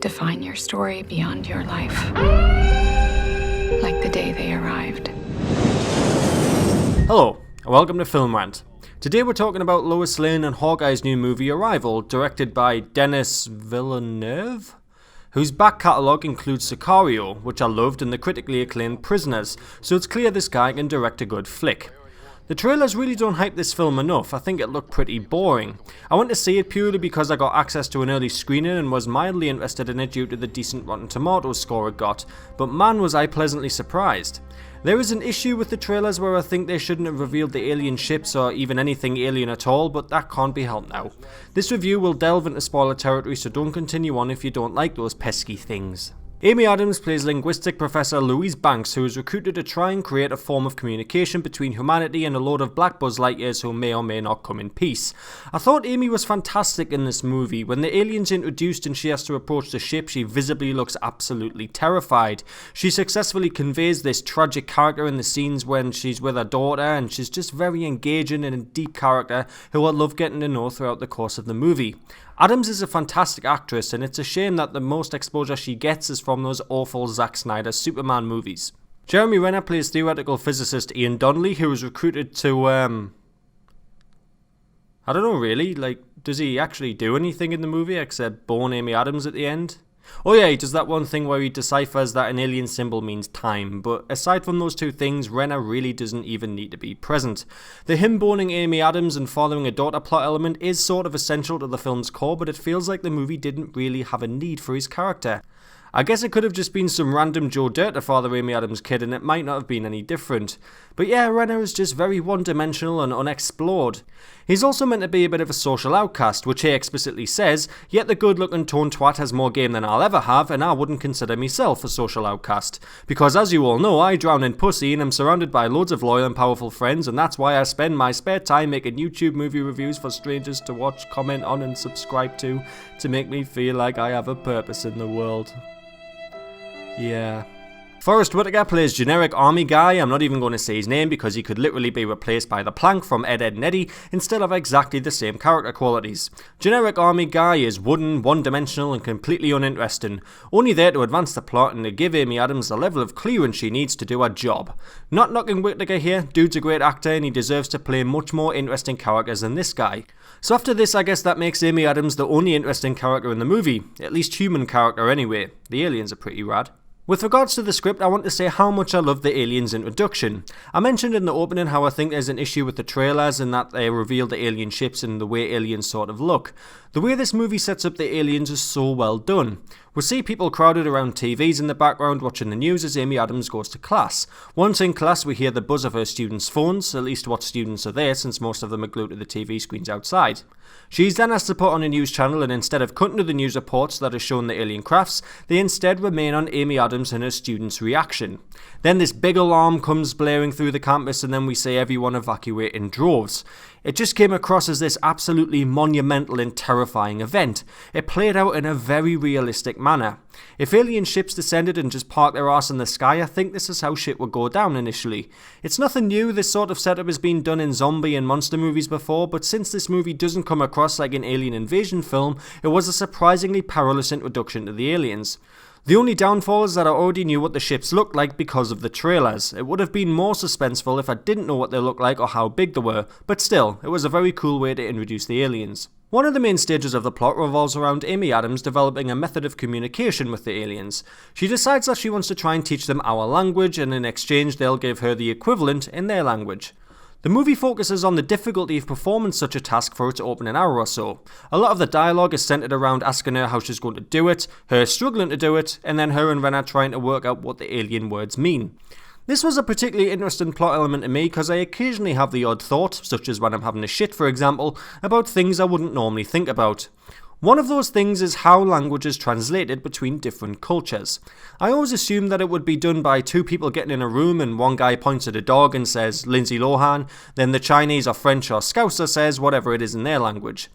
define your story beyond your life. Like the day they arrived. Hello, and welcome to Film Rant. Today we're talking about Lois Lane and Hawkeye's new movie Arrival, directed by Denis Villeneuve, whose back catalogue includes Sicario, which I loved, and the critically acclaimed Prisoners, so it's clear this guy can direct a good flick. The trailers really don't hype this film enough. I think it looked pretty boring. I went to see it purely because I got access to an early screening and was mildly interested in it due to the decent Rotten Tomatoes score it got, but man was I pleasantly surprised. There is an issue with the trailers where I think they shouldn't have revealed the alien ships or even anything alien at all, but that can't be helped now. This review will delve into spoiler territory, so don't continue on if you don't like those pesky things. Amy Adams plays linguistic professor Louise Banks, who is recruited to try and create a form of communication between humanity and a load of black Buzz Lightyears who may or may not come in peace. I thought Amy was fantastic in this movie. When the aliens introduced and she has to approach the ship, she visibly looks absolutely terrified. She successfully conveys this tragic character in the scenes when she's with her daughter, and she's just very engaging and a deep character who I love getting to know throughout the course of the movie. Adams is a fantastic actress, and it's a shame that the most exposure she gets is from those awful Zack Snyder Superman movies. Jeremy Renner plays theoretical physicist Ian Donnelly, who was recruited to, I don't know really, does he actually do anything in the movie except bone Amy Adams at the end? Oh yeah, he does that one thing where he deciphers that an alien symbol means time, but aside from those two things, Renner really doesn't even need to be present. The him boning Amy Adams and following a daughter plot element is sort of essential to the film's core, but it feels like the movie didn't really have a need for his character. I guess it could have just been some random Joe Dirt to father Amy Adams' kid, and it might not have been any different. But yeah, Renner is just very one-dimensional and unexplored. He's also meant to be a bit of a social outcast, which he explicitly says, yet the good-looking toned twat has more game than I'll ever have, and I wouldn't consider myself a social outcast. Because as you all know, I drown in pussy and am surrounded by loads of loyal and powerful friends, and that's why I spend my spare time making YouTube movie reviews for strangers to watch, comment on, and subscribe to make me feel like I have a purpose in the world. Yeah. Forrest Whitaker plays generic army guy. I'm not even going to say his name because he could literally be replaced by the Plank from Ed, Edd and Eddy instead of exactly the same character qualities. Generic army guy is wooden, one-dimensional and completely uninteresting, only there to advance the plot and to give Amy Adams the level of clearance she needs to do her job. Not knocking Whitaker here, dude's a great actor and he deserves to play much more interesting characters than this guy. So after this, I guess that makes Amy Adams the only interesting character in the movie, at least human character anyway. The aliens are pretty rad. With regards to the script, I want to say how much I love the aliens introduction. I mentioned in the opening how I think there's an issue with the trailers and that they reveal the alien ships and the way aliens sort of look. The way this movie sets up the aliens is so well done. We see people crowded around TVs in the background watching the news as Amy Adams goes to class. Once in class we hear the buzz of her students' phones, at least what students are there since most of them are glued to the TV screens outside. She's then asked to put on a news channel, and instead of cutting to the news reports that are showing the alien crafts, they instead remain on Amy Adams and her students' reaction. Then this big alarm comes blaring through the campus and then we see everyone evacuate in droves. It just came across as this absolutely monumental and terrifying event. It played out in a very realistic manner. If alien ships descended and just parked their arse in the sky, I think this is how shit would go down initially. It's nothing new, this sort of setup has been done in zombie and monster movies before, but since this movie doesn't come across like an alien invasion film, it was a surprisingly perilous introduction to the aliens. The only downfall is that I already knew what the ships looked like because of the trailers. It would have been more suspenseful if I didn't know what they looked like or how big they were, but still, it was a very cool way to introduce the aliens. One of the main stages of the plot revolves around Amy Adams developing a method of communication with the aliens. She decides that she wants to try and teach them our language, and in exchange they'll give her the equivalent in their language. The movie focuses on the difficulty of performing such a task for its opening hour or so. A lot of the dialogue is centered around asking her how she's going to do it, her struggling to do it, and then her and Renner trying to work out what the alien words mean. This was a particularly interesting plot element to me because I occasionally have the odd thought, such as when I'm having a shit for example, about things I wouldn't normally think about. One of those things is how language is translated between different cultures. I always assumed that it would be done by two people getting in a room and one guy points at a dog and says Lindsay Lohan, then the Chinese or French or Scouser says whatever it is in their language.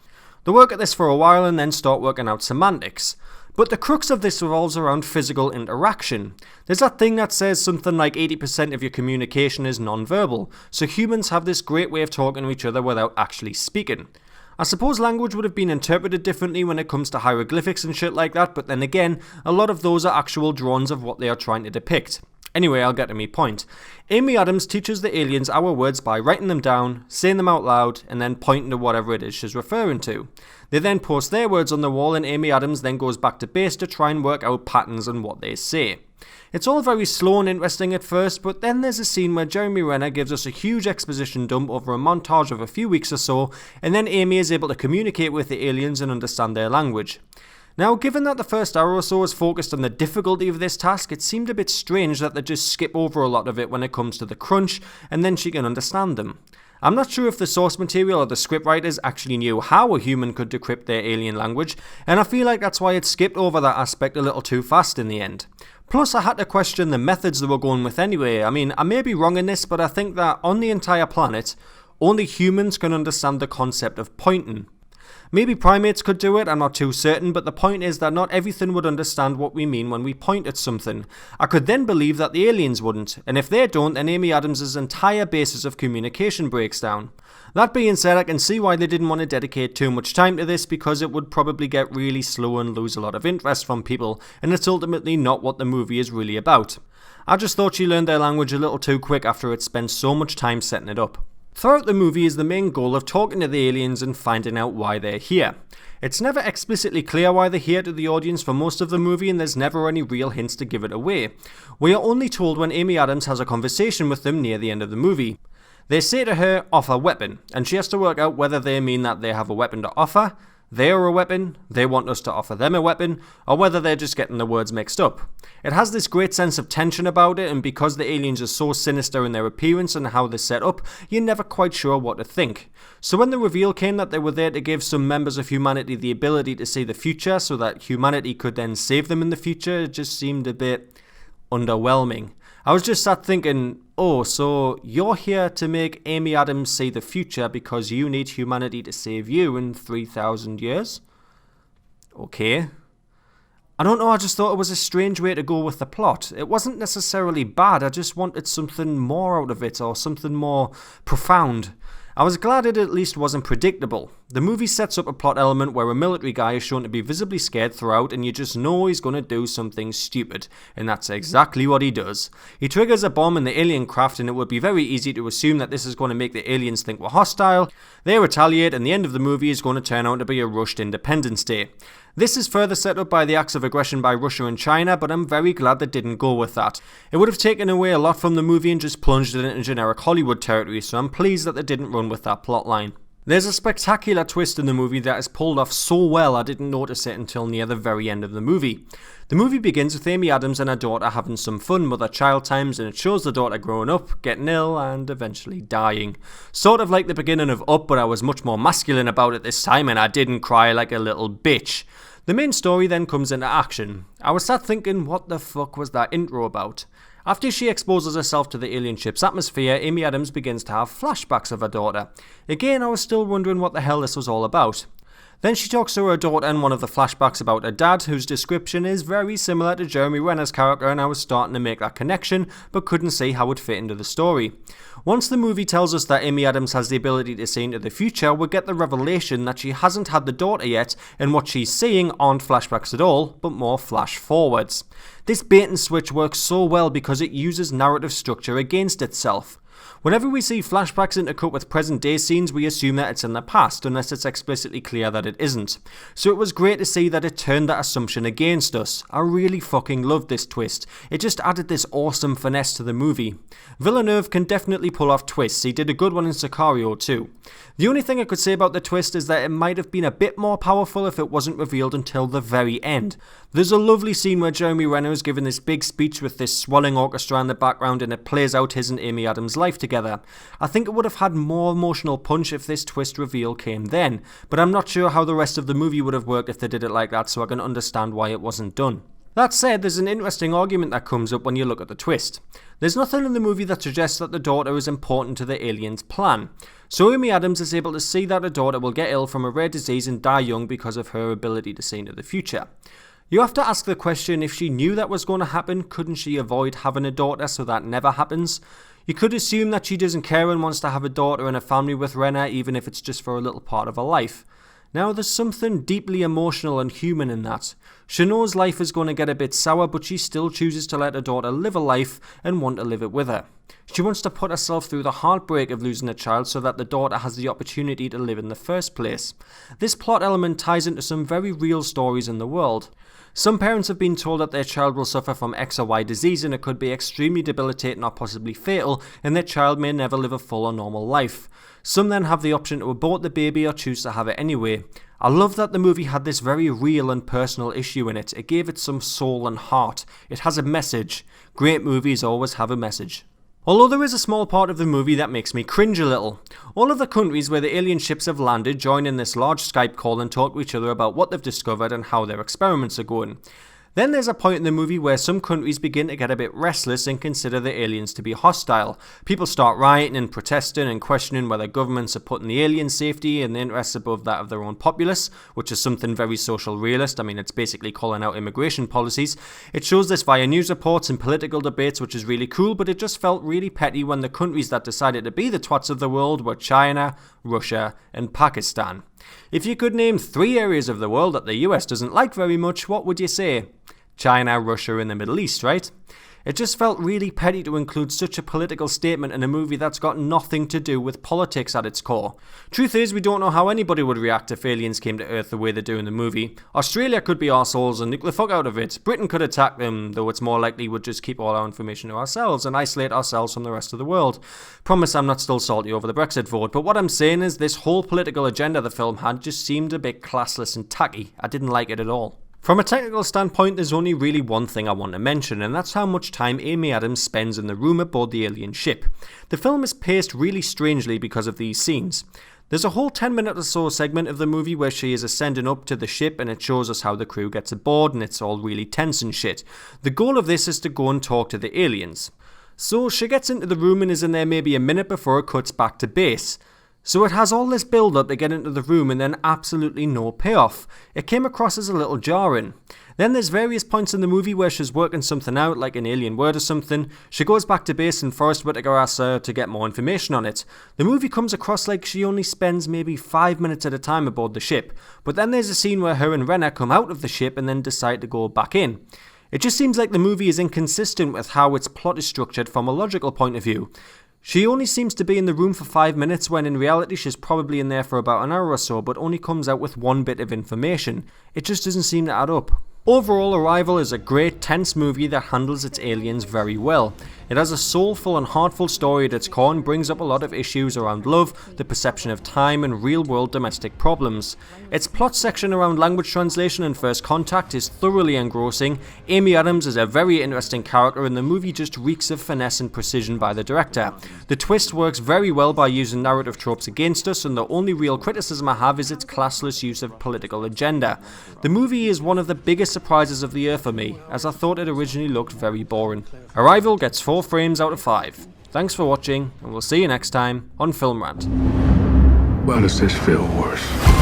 They work at this for a while and then start working out semantics. But the crux of this revolves around physical interaction. There's that thing that says something like 80% of your communication is non-verbal, so humans have this great way of talking to each other without actually speaking. I suppose language would have been interpreted differently when it comes to hieroglyphics and shit like that, but then again, a lot of those are actual drawings of what they are trying to depict. Anyway, I'll get to my point. Amy Adams teaches the aliens our words by writing them down, saying them out loud, and then pointing to whatever it is she's referring to. They then post their words on the wall, and Amy Adams then goes back to base to try and work out patterns on what they say. It's all very slow and interesting at first, but then there's a scene where Jeremy Renner gives us a huge exposition dump over a montage of a few weeks or so, and then Amy is able to communicate with the aliens and understand their language. Now, given that the first hour or so is focused on the difficulty of this task, it seemed a bit strange that they just skip over a lot of it when it comes to the crunch, and then she can understand them. I'm not sure if the source material or the scriptwriters actually knew how a human could decrypt their alien language, and I feel like that's why it skipped over that aspect a little too fast in the end. Plus, I had to question the methods they were going with anyway. I mean, I may be wrong in this, but I think that on the entire planet, only humans can understand the concept of pointing. Maybe primates could do it, I'm not too certain, but the point is that not everything would understand what we mean when we point at something. I could then believe that the aliens wouldn't, and if they don't, then Amy Adams' entire basis of communication breaks down. That being said, I can see why they didn't want to dedicate too much time to this, because it would probably get really slow and lose a lot of interest from people, and it's ultimately not what the movie is really about. I just thought she learned their language a little too quick after it spent so much time setting it up. Throughout the movie is the main goal of talking to the aliens and finding out why they're here. It's never explicitly clear why they're here to the audience for most of the movie, and there's never any real hints to give it away. We are only told when Amy Adams has a conversation with them near the end of the movie. They say to her, offer weapon, and she has to work out whether they mean that they have a weapon to offer, they are a weapon, they want us to offer them a weapon, or whether they're just getting the words mixed up. It has this great sense of tension about it, and because the aliens are so sinister in their appearance and how they're set up, you're never quite sure what to think. So when the reveal came that they were there to give some members of humanity the ability to see the future so that humanity could then save them in the future, it just seemed a bit underwhelming. I was just sat thinking, oh, so you're here to make Amy Adams see the future because you need humanity to save you in 3,000 years? Okay. I don't know, I just thought it was a strange way to go with the plot. It wasn't necessarily bad, I just wanted something more out of it, or something more profound. I was glad it at least wasn't predictable. The movie sets up a plot element where a military guy is shown to be visibly scared throughout, and you just know he's going to do something stupid, and that's exactly what he does. He triggers a bomb in the alien craft, and it would be very easy to assume that this is going to make the aliens think we're hostile. They retaliate, and the end of the movie is going to turn out to be a rushed Independence Day. This is further set up by the acts of aggression by Russia and China, but I'm very glad they didn't go with that. It would have taken away a lot from the movie and just plunged it into generic Hollywood territory, so I'm pleased that they didn't run with that plotline. There's a spectacular twist in the movie that is pulled off so well I didn't notice it until near the very end of the movie. The movie begins with Amy Adams and her daughter having some fun mother-child times, and it shows the daughter growing up, getting ill, and eventually dying. Sort of like the beginning of Up, but I was much more masculine about it this time, and I didn't cry like a little bitch. The main story then comes into action. I was sat thinking, what the fuck was that intro about? After she exposes herself to the alien ship's atmosphere, Amy Adams begins to have flashbacks of her daughter. Again, I was still wondering what the hell this was all about. Then she talks to her daughter in one of the flashbacks about her dad, whose description is very similar to Jeremy Renner's character, and I was starting to make that connection, but couldn't see how it fit into the story. Once the movie tells us that Amy Adams has the ability to see into the future, we get the revelation that she hasn't had the daughter yet, and what she's seeing aren't flashbacks at all, but more flash forwards. This bait and switch works so well because it uses narrative structure against itself. Whenever we see flashbacks intercut with present day scenes, we assume that it's in the past, unless it's explicitly clear that it isn't. So it was great to see that it turned that assumption against us. I really fucking loved this twist. It just added this awesome finesse to the movie. Villeneuve can definitely pull off twists. He did a good one in Sicario too. The only thing I could say about the twist is that it might have been a bit more powerful if it wasn't revealed until the very end. There's a lovely scene where Jeremy Renner is giving this big speech with this swelling orchestra in the background, and it plays out his and Amy Adams' life together. I think it would have had more emotional punch if this twist reveal came then, but I'm not sure how the rest of the movie would have worked if they did it like that, so I can understand why it wasn't done. That said, there's an interesting argument that comes up when you look at the twist. There's nothing in the movie that suggests that the daughter is important to the aliens' plan. So Amy Adams is able to see that her daughter will get ill from a rare disease and die young because of her ability to see into the future. You have to ask the question, if she knew that was going to happen, couldn't she avoid having a daughter so that never happens? You could assume that she doesn't care and wants to have a daughter and a family with Renna, even if it's just for a little part of her life. Now, there's something deeply emotional and human in that. She knows life is going to get a bit sour, but she still chooses to let her daughter live a life and want to live it with her. She wants to put herself through the heartbreak of losing a child so that the daughter has the opportunity to live in the first place. This plot element ties into some very real stories in the world. Some parents have been told that their child will suffer from X or Y disease and it could be extremely debilitating or possibly fatal, and their child may never live a full or normal life. Some then have the option to abort the baby or choose to have it anyway. I love that the movie had this very real and personal issue in it. It gave it some soul and heart. It has a message. Great movies always have a message. Although there is a small part of the movie that makes me cringe a little. All of the countries where the alien ships have landed join in this large Skype call and talk to each other about what they've discovered and how their experiments are going. Then there's a point in the movie where some countries begin to get a bit restless and consider the aliens to be hostile. People start rioting and protesting and questioning whether governments are putting the alien safety and the interests above that of their own populace, which is something very social realist. I mean, it's basically calling out immigration policies. It shows this via news reports and political debates, which is really cool, but it just felt really petty when the countries that decided to be the twats of the world were China, Russia, and Pakistan. If you could name 3 areas of the world that the US doesn't like very much, what would you say? China, Russia, and the Middle East, right? It just felt really petty to include such a political statement in a movie that's got nothing to do with politics at its core. Truth is, we don't know how anybody would react if aliens came to Earth the way they do in the movie. Australia could be arseholes and nuke the fuck out of it. Britain could attack them, though it's more likely we'd just keep all our information to ourselves and isolate ourselves from the rest of the world. Promise I'm not still salty over the Brexit vote, but what I'm saying is this whole political agenda the film had just seemed a bit classless and tacky. I didn't like it at all. From a technical standpoint, there's only really one thing I want to mention, and that's how much time Amy Adams spends in the room aboard the alien ship. The film is paced really strangely because of these scenes. There's a whole 10-minute or so segment of the movie where she is ascending up to the ship and it shows us how the crew gets aboard and it's all really tense and shit. The goal of this is to go and talk to the aliens. So she gets into the room and is in there maybe a minute before it cuts back to base. So it has all this build up to get into the room and then absolutely no payoff. It came across as a little jarring. Then there's various points in the movie where she's working something out, like an alien word or something. She goes back to base and Forrest Whitaker asks her to get more information on it. The movie comes across like she only spends maybe 5 minutes at a time aboard the ship. But then there's a scene where her and Renna come out of the ship and then decide to go back in. It just seems like the movie is inconsistent with how its plot is structured from a logical point of view. She only seems to be in the room for 5 minutes when in reality she's probably in there for about an hour or so, but only comes out with one bit of information. It just doesn't seem to add up. Overall, Arrival is a great, tense movie that handles its aliens very well. It has a soulful and heartful story at its core and brings up a lot of issues around love, the perception of time, and real-world domestic problems. Its plot section around language translation and first contact is thoroughly engrossing. Amy Adams is a very interesting character and the movie just reeks of finesse and precision by the director. The twist works very well by using narrative tropes against us, and the only real criticism I have is its classless use of political agenda. The movie is one of the biggest surprises of the year for me, as I thought it originally looked very boring. Arrival gets 4 frames out of 5. Thanks for watching, and we'll see you next time on Film Rant. Why does this feel worse?